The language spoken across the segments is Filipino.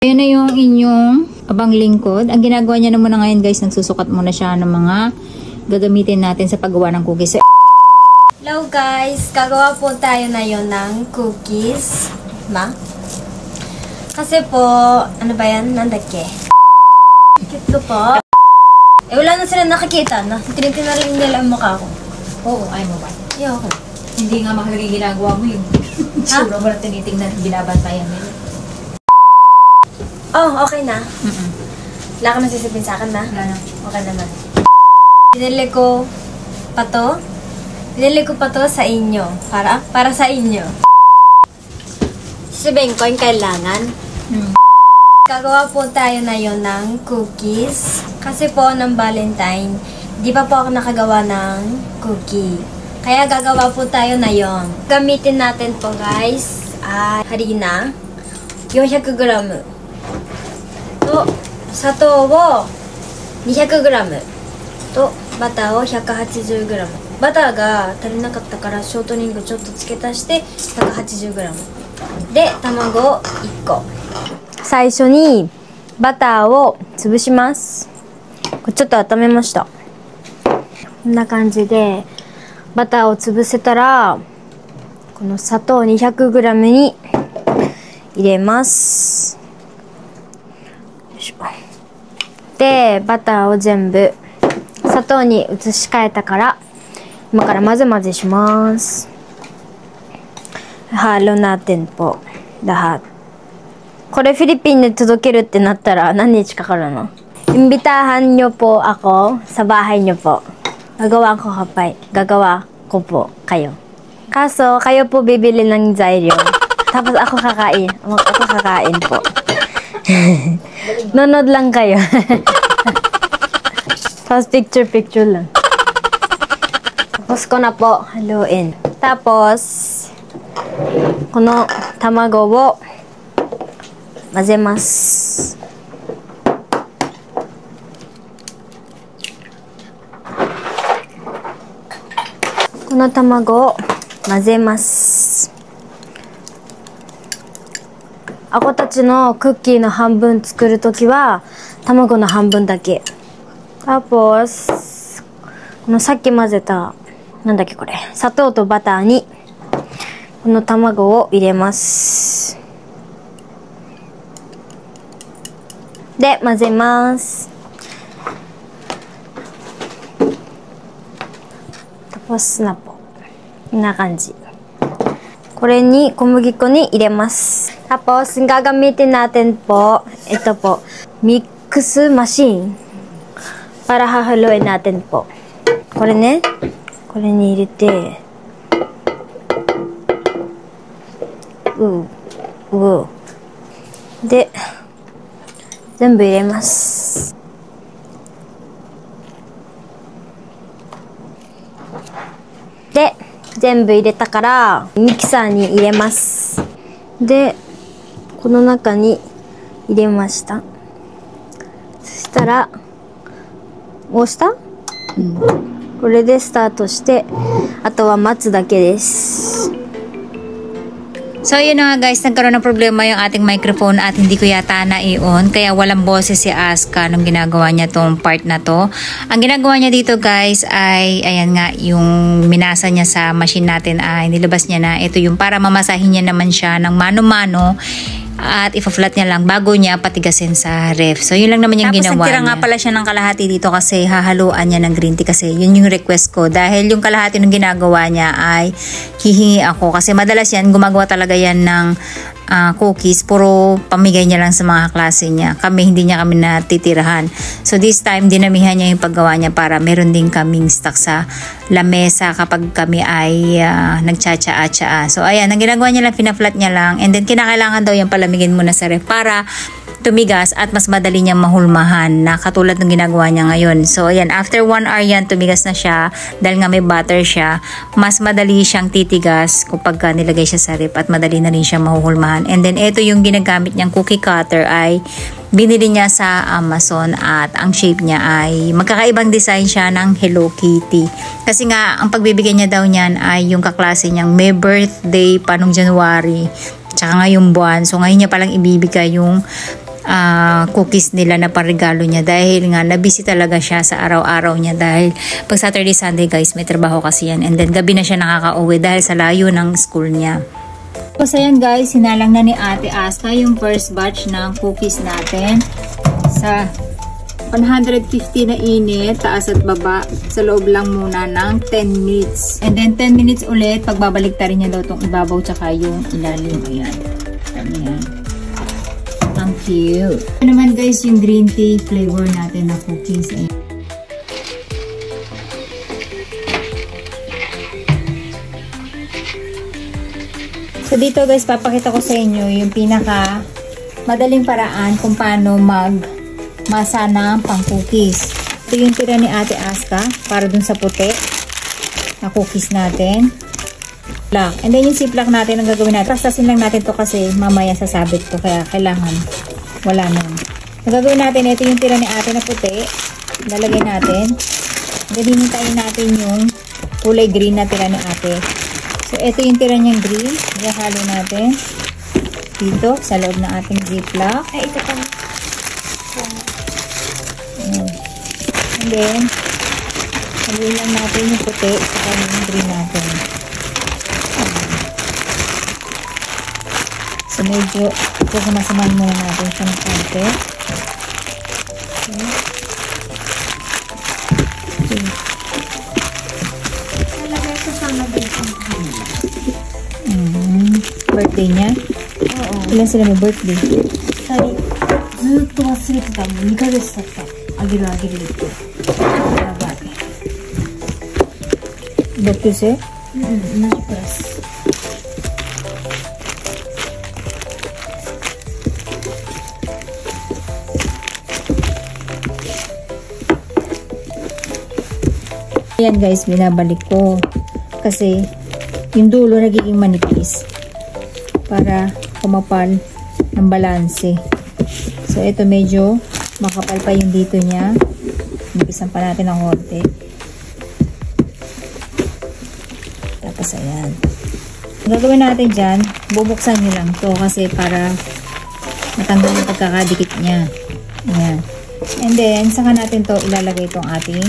Ayan na yung inyong abang lingkod. Ang ginagawa niya naman ngayon guys, nagsusukat muna siya ng mga gagamitin natin sa paggawa ng cookies. So, hello guys! Gagawa po tayo na yun ng cookies. Kasi po, ano ba yan? Nandake. Cute ko po. Wala na sila nakikita. Tinitingnan lang nila ang mukha ko. oo, ayaw mo ba? Ayoko. Hindi nga mahalaga ginagawa mo yun. Sura mo lang tinitingnan, binabantayan mo yun. Oh, okay na. Wala ka nang sisipin sa akin na? Wala na. Okay naman. Binili ko pa to. Binili ko pa to sa inyo. Para sa inyo. Sabihin ko yung kailangan. Gagawa po tayo na yon ng cookies. Kasi po ng Valentine, di pa po ako nakagawa ng cookie. Kaya gagawa po tayo na yon. Gamitin natin po guys ay harina 400g. と砂糖を 200g とバターを 180g。 バターが足りなかったからショートニングちょっと付け足して 180g で卵1個。最初にバターを潰します。これちょっと温めました。こんな感じでバターを潰せたらこの砂糖 200g に入れます。でバターを全部砂糖に移し替えたから今から混ぜ混ぜします。Halo natin po lahat. これフィリピンで届けるってなったら何日かかるの? Imbitahan nyo po ako sa bahay nyo po. Gagawa ko po kayo. Kaso kayo po bibili ng zairyo. Tapos ako kakain. Ako kakain po. Nanood lang kayo. Tapos picture lang. Tapos ko na po haluin. Tapos, この卵を混ぜます。この卵を混ぜます。あこたちのクッキーの半分作るときは卵の半分だけ。Taposこのさっき混ぜたなんだっけこれ砂糖とバターにこの卵を入れます。で混ぜます。Tapos na po. こんな感じ。これに小麦粉に入れます。Tapos, gagamitin natin po, ito po, mix machine para hahaluin natin po. これね、これに入れて、で、全部入れます。で、全部入れたからミキサーに入れます。で、この中に入れました。そしたら押した？これでスタートして、あとは待つだけです。So yun na nga guys, nagkaroon ng problema yung ating microphone at hindi ko yata na-i-on. Kaya walang boses si Aska nung ginagawa niya tong part na to. Ang ginagawa niya dito guys ay, ayan nga, yung minasa niya sa machine natin ay nilabas niya na. Ito yung para mamasahin niya naman siya ng mano-mano. At ipa-flat niya lang bago niya patigasin sa ref. So yun lang naman yung ginawa niya. Tapos nagtira nga pala siya ng kalahati dito kasi hahaluan niya ng green tea kasi yun yung request ko. Dahil yung kalahati ng ginagawa niya ay hihingi ako. Kasi madalas yan, gumagawa talaga yan ng cookies. Puro pamigay niya lang sa mga klase niya. Hindi niya kami natitirahan. So this time, dinamihan niya yung paggawa niya para meron din kaming stock sa lamesa kapag kami ay nagtsatsaa-tsaa. So ayan, ang ginagawa niya lang, pina-flat niya lang. And then kinakailangan daw yung palamigin muna sa ref para tumigas at mas madali niyang mahulmahan na katulad ng ginagawa niya ngayon. So ayan, after 1 hour yan, tumigas na siya dahil nga may butter siya. Mas madali siyang titigas kapag nilagay siya sa ref at madali na rin siya mahuhulmahan. And then ito yung ginagamit niyang cookie cutter ay binili niya sa Amazon at ang shape niya ay magkakaibang design siya ng Hello Kitty. Kasi nga ang pagbibigay niya daw niyan ay yung kaklase niyang may birthday pa nung January tsaka ngayong buwan. So ngayon niya palang ibibigay yung cookies nila na parregalo niya dahil nga nabisi talaga siya sa araw-araw niya dahil pag Saturday, Sunday guys may trabaho kasi yan and then gabi na siya nakaka-uwi dahil sa layo ng school niya. Tapos ayan guys, sinalang na ni Ate Aska yung first batch ng cookies natin sa 150 na init, taas at baba, sa loob lang muna ng 10 minutes. And then 10 minutes ulit, pagbabalik ta rin niya daw itong ibabaw tsaka yung ilalim. Ayan. Ayan. Ang cute. Ito naman guys yung green tea flavor natin na cookies. Ayan. So dito guys, papakita ko sa inyo yung pinaka madaling paraan kung paano masa ng pang-cookies. Ito yung tira ni Ate Aska para dun sa puti na cookies natin. And then yung ziplock natin ang gagawin natin. Pastasin lang natin to kasi mamaya sasabit to kaya kailangan wala nun. Ang gagawin natin, ito yung tira ni Ate na puti. Lalagay natin. Hinintayin natin yung kulay green na tira ni Ate. So ito yung tira niyang green. Ihalo natin dito sa loob ng ating ziplock. Ay, ito pa. And then, haluin lang natin yung puti sa yung green natin. So, medyo sumasamahan muna natin siya ng konti. Nalagay ko sana dito. Birthday niya? Oo. Ilan sila may birthday? Sorry. ずっと忘れてた。もう2ヶ月経った。あげるあげるって。やばい。同級生？同じクラス。Ayan guys, binabalik ko. Kasi, yung dulo nagiging manipis. Para kumapal ng balanse. So, ito medyo makapal pa yung dito niya. Umpisan pa natin ng konti. Tapos, ayan. Ang gagawin natin dyan, bubuksan nyo lang to kasi para matanggal yung pagkakadikit niya. Ayan. And then, saka natin to ilalagay itong ating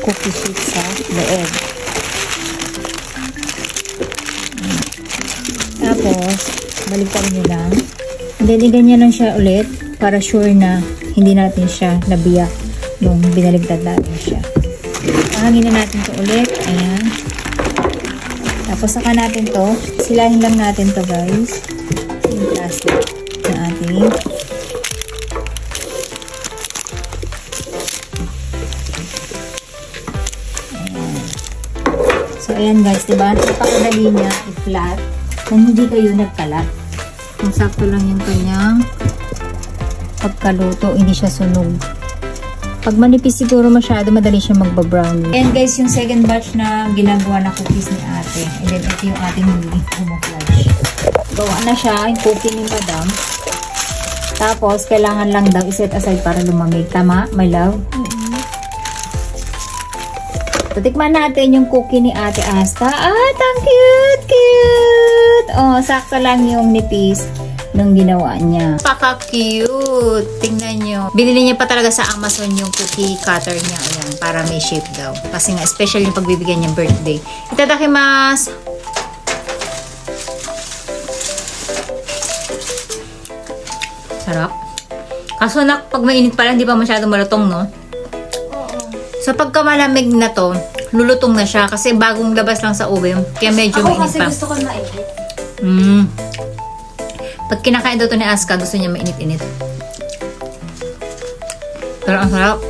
cookie sheet sa loob. Tapos, baliktarin nyo lang. And then, ganyan lang siya ulit para sure na hindi natin siya nabiyak nung binaligtad natin siya. Pahangin na natin to ulit. Ayan. Tapos, saka natin to. Silahin lang natin to guys. Yung plastic na ating. Ayan. So, ayan guys. Diba? Napakadali niya i-flat nang hindi kayo nagkalat. Kung sakto lang yung kanyang pagkaluto, hindi siya sunog. Pag manipis siguro masyado, madali siya magba-brownie. And guys, yung second batch na ginagawa na cookies ni ate. And then, ito yung ating magiging camouflage. Gawa na siya, yung cookie ni madam. Tapos, kailangan lang daw iset aside para lumamig. Tama, my love? Tikman natin yung cookie ni Ate Aska. Ang cute! Cute! Oh, sakto lang yung nipis nung ginawa niya. Paka-cute! Tingnan nyo. Binili niya pa talaga sa Amazon yung cookie cutter niya. Ayan, para may shape daw. Kasi nga, special yung pagbibigyan niyang birthday. Itadakimasu! Sarap. Kaso pag mainit pala, hindi pa masyadong malutong, no? So, pagka malamig na to, lulutong na siya kasi bagong labas lang sa oven. Kaya medyo mainit pa. Ako kasi gusto ko mainit. Pag kinakain daw to ni Aska, gusto niya mainit-init. Pero ang sarap.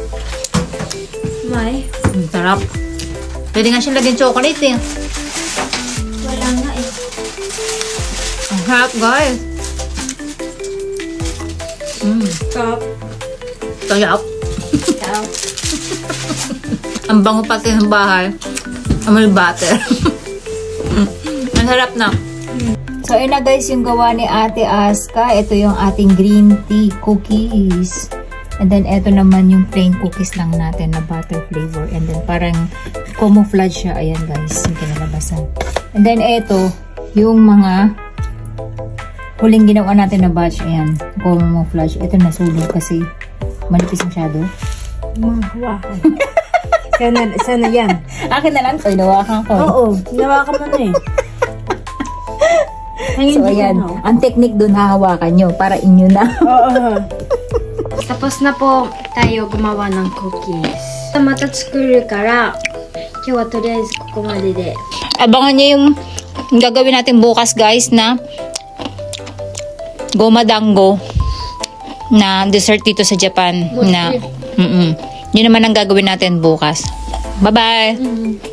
May? Sarap. Pwede nga siya lagyan chocolate eh. Wala nga eh. Ang sarap guys. Sarap. Sarap. Sarap. Ang bango pati ng bahay. Amoy butter. Ang sarap na. So, ayun na guys, yung gawa ni Ate Aska. Ito yung ating green tea cookies. And then, ito naman yung plain cookies lang natin na butter flavor. And then, parang camouflage siya. Ayan guys, yung kinalabasan. And then, ito, yung mga huling ginawa natin na batch. Ayan. Kung mo flash. Ito nasulog kasi malipis masyado. Mahawakan. sana yan. Akin na lang. So, inawakan ko. Oo, hinawakan mo na eh. So, ayan. Ang technique dun, hahawakan nyo para inyo na. Oo. Tapos na po tayo gumawa ng cookies. Matatskuru kara, kiwa toriyasu kokomade de. Abangan nyo yung gagawin natin bukas, guys, na goma dango na dessert dito sa Japan. Na, yun naman ang gagawin natin bukas. Bye-bye!